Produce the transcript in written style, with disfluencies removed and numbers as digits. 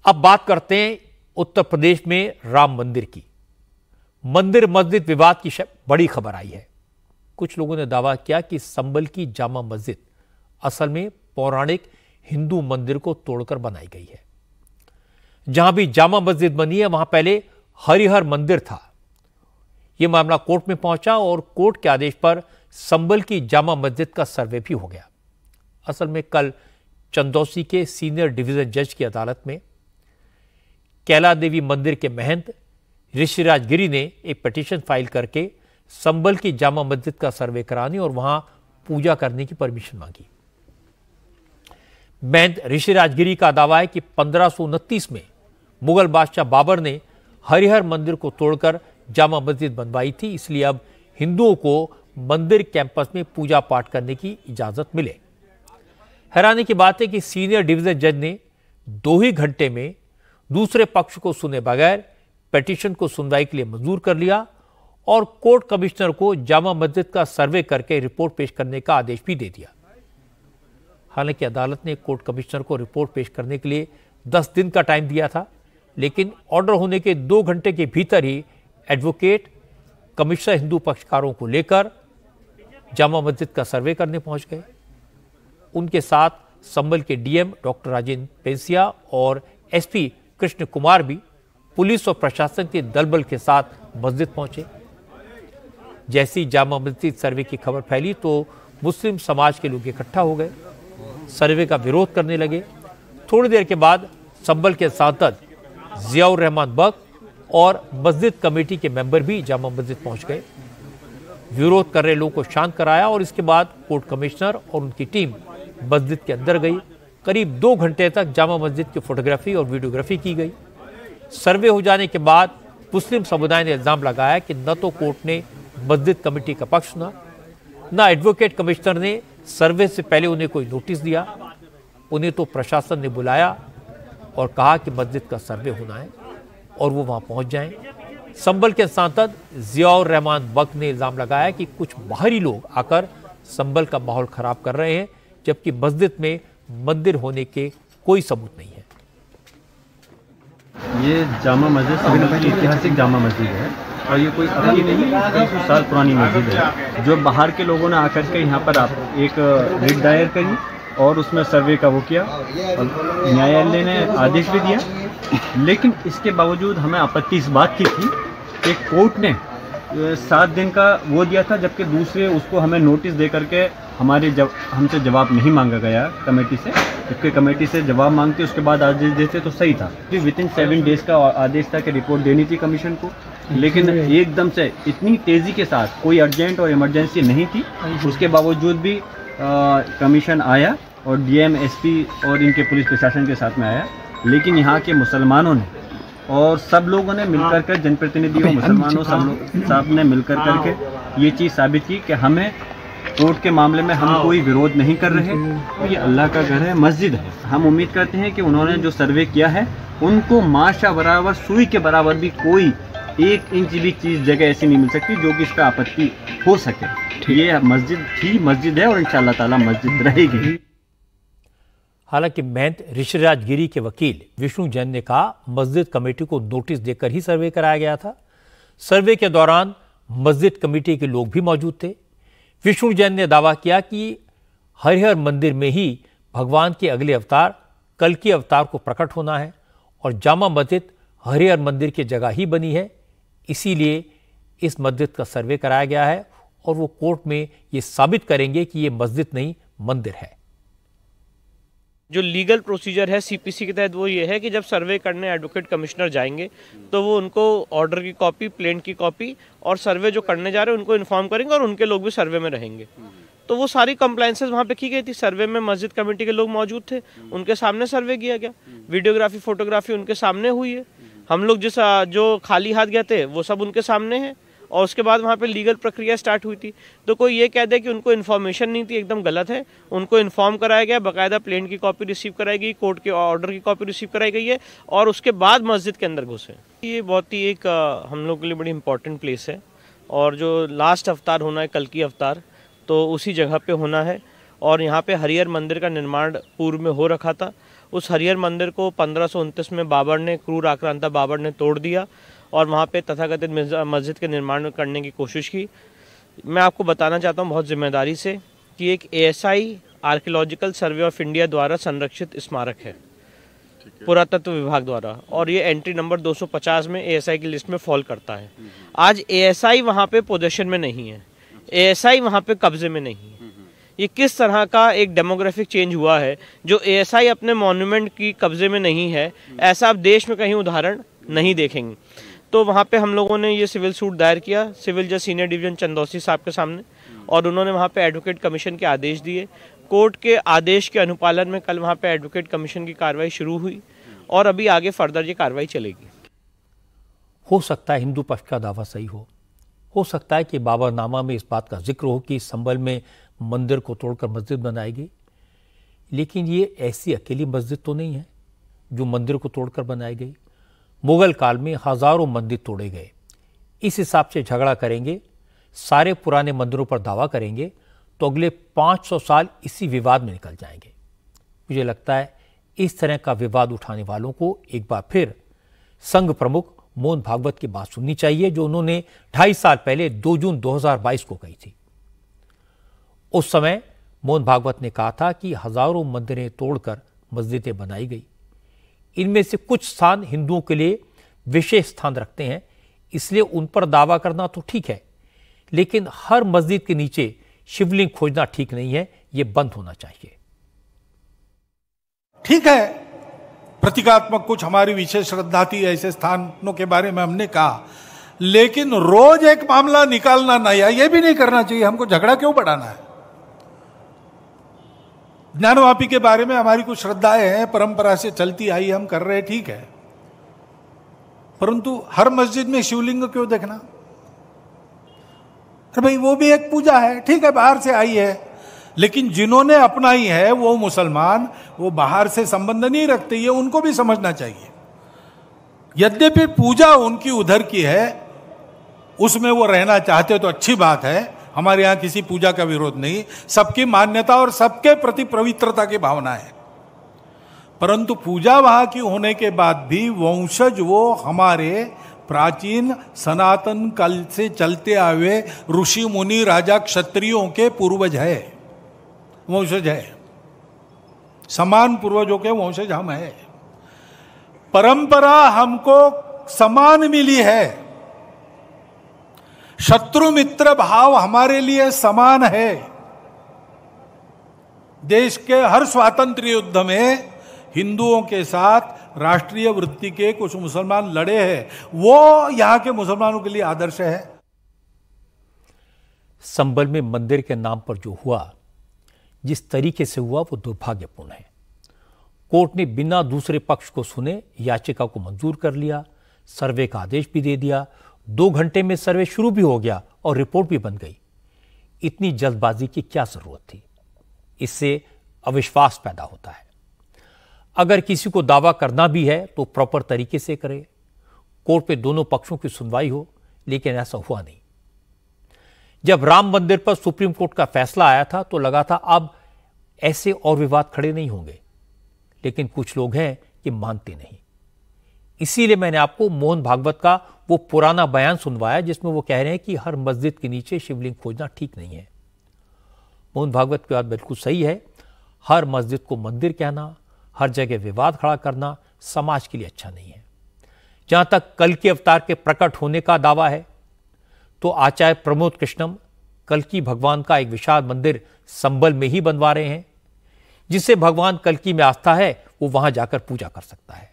अब बात करते हैं उत्तर प्रदेश में राम मंदिर की। मंदिर मस्जिद विवाद की बड़ी खबर आई है। कुछ लोगों ने दावा किया कि संभल की जामा मस्जिद असल में पौराणिक हिंदू मंदिर को तोड़कर बनाई गई है। जहां भी जामा मस्जिद बनी है वहां पहले हरिहर मंदिर था। यह मामला कोर्ट में पहुंचा और कोर्ट के आदेश पर संभल की जामा मस्जिद का सर्वे भी हो गया। असल में कल चंदौसी के सीनियर डिवीजन जज की अदालत में कैला देवी मंदिर के महंत ऋषिराज गिरी ने एक पिटीशन फाइल करके संभल की जामा मस्जिद का सर्वे कराने और वहां पूजा करने की परमिशन मांगी। महंत ऋषिराज गिरी का दावा है कि 1529 में मुगल बादशाह बाबर ने हरिहर मंदिर को तोड़कर जामा मस्जिद बनवाई थी, इसलिए अब हिंदुओं को मंदिर कैंपस में पूजा पाठ करने की इजाजत मिले। हैरानी की बात है कि सीनियर डिवीजन जज ने 2 ही घंटे में दूसरे पक्ष को सुने बगैर पिटीशन को सुनवाई के लिए मंजूर कर लिया और कोर्ट कमिश्नर को जामा मस्जिद का सर्वे करके रिपोर्ट पेश करने का आदेश भी दे दिया। हालांकि अदालत ने कोर्ट कमिश्नर को रिपोर्ट पेश करने के लिए 10 दिन का टाइम दिया था, लेकिन ऑर्डर होने के 2 घंटे के भीतर ही एडवोकेट कमिश्नर हिंदू पक्षकारों को लेकर जामा मस्जिद का सर्वे करने पहुंच गए। उनके साथ संभल के डीएम डॉक्टर राजेंद्र पेंसिया और एसपी कृष्ण कुमार भी पुलिस और प्रशासन के दलबल के साथ मस्जिद पहुंचे। जैसी जामा मस्जिद सर्वे की खबर फैली तो मुस्लिम समाज के लोग इकट्ठा हो गए, सर्वे का विरोध करने लगे। थोड़ी देर के बाद संभल के सांसद जियाउर रहमान बक और मस्जिद कमेटी के मेंबर भी जामा मस्जिद पहुंच गए, विरोध कर रहे लोगों को शांत कराया और इसके बाद कोर्ट कमिश्नर और उनकी टीम मस्जिद के अंदर गई। करीब 2 घंटे तक जामा मस्जिद की फोटोग्राफी और वीडियोग्राफी की गई। सर्वे हो जाने के बाद मुस्लिम समुदाय ने इल्जाम लगाया कि न तो कोर्ट ने मस्जिद कमेटी का पक्ष सुना, न एडवोकेट कमिश्नर ने सर्वे से पहले उन्हें कोई नोटिस दिया। उन्हें तो प्रशासन ने बुलाया और कहा कि मस्जिद का सर्वे होना है और वो वहां पहुंच जाएं। संभल के सांसद जियाउर रहमान बक ने इल्जाम लगाया कि कुछ बाहरी लोग आकर संभल का माहौल खराब कर रहे हैं, जबकि मस्जिद में मंदिर होने के कोई सबूत नहीं है। ये जामा मस्जिद संभल की ऐतिहासिक जामा मस्जिद है और ये कोई अभी नहीं, 300 साल पुरानी मस्जिद है। जो बाहर के लोगों ने आकर के यहाँ पर एक रिट दायर करी और उसमें सर्वे का वो किया और न्यायालय ने आदेश भी दिया। लेकिन इसके बावजूद हमें आपत्ति इस बात की थी कि कोर्ट ने 7 दिन का वो दिया था, जबकि दूसरे उसको हमें नोटिस दे करके हमसे जवाब नहीं मांगा गया कमेटी से। जबकि कमेटी से जवाब मांगते उसके बाद आदेश देते तो सही था। विदिन 7 डेज का आदेश था कि रिपोर्ट देनी थी कमीशन को, लेकिन एकदम से इतनी तेज़ी के साथ कोई अर्जेंट और इमरजेंसी नहीं थी, उसके बावजूद भी कमीशन आया और डीएम एसपी और इनके पुलिस प्रशासन के साथ में आया। लेकिन यहाँ के मुसलमानों ने और सब लोगों ने मिलकर कर, जनप्रतिनिधियों मुसलमानों सब ने मिलकर करके ये चीज़ साबित की कि हमें कोर्ट के मामले में हम कोई विरोध नहीं कर रहे। तो ये अल्लाह का घर है, मस्जिद है। हम उम्मीद करते हैं कि उन्होंने जो सर्वे किया है उनको माशा बराबर सुई के बराबर भी कोई 1 इंच भी चीज़ जगह ऐसी नहीं मिल सकती जो कि इस पर आपत्ति हो सके। ये मस्जिद ही मस्जिद है और इंशाअल्लाह ताला मस्जिद रहेगी। हालांकि महंत ऋषिराज गिरी के वकील विष्णु जैन ने कहा मस्जिद कमेटी को नोटिस देकर ही सर्वे कराया गया था। सर्वे के दौरान मस्जिद कमेटी के लोग भी मौजूद थे। विष्णु जैन ने दावा किया कि हरिहर मंदिर में ही भगवान के अगले अवतार कल्कि अवतार को प्रकट होना है और जामा मस्जिद हरिहर मंदिर की जगह ही बनी है, इसीलिए इस मस्जिद का सर्वे कराया गया है और वो कोर्ट में ये साबित करेंगे कि ये मस्जिद नहीं मंदिर है। जो लीगल प्रोसीजर है सीपीसी के तहत वो ये है कि जब सर्वे करने एडवोकेट कमिश्नर जाएंगे तो वो उनको ऑर्डर की कॉपी, प्लेन की कॉपी और सर्वे जो करने जा रहे हैं उनको इन्फॉर्म करेंगे और उनके लोग भी सर्वे में रहेंगे। तो वो सारी कंप्लायंसेस वहाँ पे की गई थी। सर्वे में मस्जिद कमेटी के लोग मौजूद थे, उनके सामने सर्वे किया गया, वीडियोग्राफी फोटोग्राफी उनके सामने हुई है। हम लोग जो खाली हाथ गए थे वो सब उनके सामने है और उसके बाद वहाँ पे लीगल प्रक्रिया स्टार्ट हुई थी। तो कोई ये कह दे कि उनको इन्फॉर्मेशन नहीं थी, एकदम गलत है। उनको इन्फॉर्म कराया गया, बाकायदा प्लेन की कॉपी रिसीव कराई गई, कोर्ट के ऑर्डर की कॉपी रिसीव कराई गई है और उसके बाद मस्जिद के अंदर घुसे। ये बहुत ही एक हम लोग के लिए बड़ी इंपॉर्टेंट प्लेस है और जो लास्ट अवतार होना है कल्कि अवतार, तो उसी जगह पे होना है। और यहाँ पे हरिहर मंदिर का निर्माण पूर्व में हो रखा था उस हरिहर मंदिर को 1529 में बाबर ने, क्रूर आक्रांता बाबर ने तोड़ दिया और वहाँ पे तथाकथित मस्जिद के निर्माण करने की कोशिश की। मैं आपको बताना चाहता हूँ बहुत जिम्मेदारी से कि एक ASI archaeological survey of India द्वारा संरक्षित स्मारक है पुरातत्व विभाग द्वारा, और ये एंट्री नंबर 250 में ASI की लिस्ट में फॉल करता है। आज ASI वहाँ पे पोजेशन में नहीं है, ASI वहाँ पे कब्जे में नहीं है। ये किस तरह का एक डेमोग्राफिक चेंज हुआ है जो ASI अपने मॉन्यूमेंट की कब्जे में नहीं है, ऐसा आप देश में कहीं उदाहरण नहीं देखेंगे। तो वहाँ पे हम लोगों ने ये सिविल सूट दायर किया सिविल जज सीनियर डिवीजन चंदौसी साहब के सामने, और उन्होंने वहाँ पे एडवोकेट कमीशन के आदेश दिए। कोर्ट के आदेश के अनुपालन में कल वहाँ पे एडवोकेट कमीशन की कार्रवाई शुरू हुई और अभी आगे फर्दर ये कार्रवाई चलेगी। हो सकता है हिंदू पक्ष का दावा सही हो सकता है कि बाबरनामा में इस बात का जिक्र हो कि संभल में मंदिर को तोड़कर मस्जिद बनाई गई, लेकिन ये ऐसी अकेली मस्जिद तो नहीं है जो मंदिर को तोड़कर बनाई गई। मुगल काल में हजारों मंदिर तोड़े गए। इस हिसाब से झगड़ा करेंगे, सारे पुराने मंदिरों पर दावा करेंगे तो अगले 500 साल इसी विवाद में निकल जाएंगे। मुझे लगता है इस तरह का विवाद उठाने वालों को एक बार फिर संघ प्रमुख मोहन भागवत की बात सुननी चाहिए, जो उन्होंने 2.5 साल पहले 2 जून 2022 को कही थी। उस समय मोहन भागवत ने कहा था कि हजारों मंदिरें तोड़कर मस्जिदें बनाई गई, इनमें से कुछ स्थान हिंदुओं के लिए विशेष स्थान रखते हैं, इसलिए उन पर दावा करना तो ठीक है, लेकिन हर मस्जिद के नीचे शिवलिंग खोजना ठीक नहीं है, यह बंद होना चाहिए। ठीक है, प्रतीकात्मक कुछ हमारी विशेष श्रद्धा थी, ऐसे स्थानों के बारे में हमने कहा, लेकिन रोज एक मामला निकालना नया, यह भी नहीं करना चाहिए। हमको झगड़ा क्यों बढ़ाना है? ज्ञानवापी के बारे में हमारी कुछ श्रद्धाएं हैं, परंपरा से चलती आई, हम कर रहे, ठीक है, परंतु हर मस्जिद में शिवलिंग क्यों देखना? अरे भाई, वो भी एक पूजा है, ठीक है, बाहर से आई है, लेकिन जिन्होंने अपनाई है वो मुसलमान, वो बाहर से संबंध नहीं रखते, ये उनको भी समझना चाहिए। यद्यपि पूजा उनकी उधर की है, उसमें वो रहना चाहते तो अच्छी बात है, हमारे यहां किसी पूजा का विरोध नहीं, सबकी मान्यता और सबके प्रति पवित्रता की भावना है, परंतु पूजा वहां की होने के बाद भी वंशज वो हमारे प्राचीन सनातन काल से चलते आए ऋषि मुनि राजा क्षत्रियों के पूर्वज है, वंशज है, समान पूर्वजों के वंशज हम है। परंपरा हमको समान मिली है, शत्रु मित्र भाव हमारे लिए समान है। देश के हर स्वातंत्र्य युद्ध में हिंदुओं के साथ राष्ट्रीय वृत्ति के कुछ मुसलमान लड़े हैं, वो यहां के मुसलमानों के लिए आदर्श है। संभल में मंदिर के नाम पर जो हुआ, जिस तरीके से हुआ, वो दुर्भाग्यपूर्ण है। कोर्ट ने बिना दूसरे पक्ष को सुने याचिका को मंजूर कर लिया, सर्वे का आदेश भी दे दिया, 2 घंटे में सर्वे शुरू भी हो गया और रिपोर्ट भी बन गई। इतनी जल्दबाजी की क्या जरूरत थी? इससे अविश्वास पैदा होता है। अगर किसी को दावा करना भी है तो प्रॉपर तरीके से करे, कोर्ट में दोनों पक्षों की सुनवाई हो, लेकिन ऐसा हुआ नहीं। जब राम मंदिर पर सुप्रीम कोर्ट का फैसला आया था तो लगा था अब ऐसे और विवाद खड़े नहीं होंगे, लेकिन कुछ लोग हैं कि मानते नहीं। इसीलिए मैंने आपको मोहन भागवत का वो पुराना बयान सुनवाया जिसमें वो कह रहे हैं कि हर मस्जिद के नीचे शिवलिंग खोजना ठीक नहीं है। मोहन भागवत की बात बिल्कुल सही है, हर मस्जिद को मंदिर कहना, हर जगह विवाद खड़ा करना समाज के लिए अच्छा नहीं है। जहां तक कल्कि अवतार के प्रकट होने का दावा है तो आचार्य प्रमोद कृष्णम कल्कि भगवान का एक विशाल मंदिर संभल में ही बनवा रहे हैं। जिसे भगवान कल्कि में आस्था है वो वहां जाकर पूजा कर सकता है।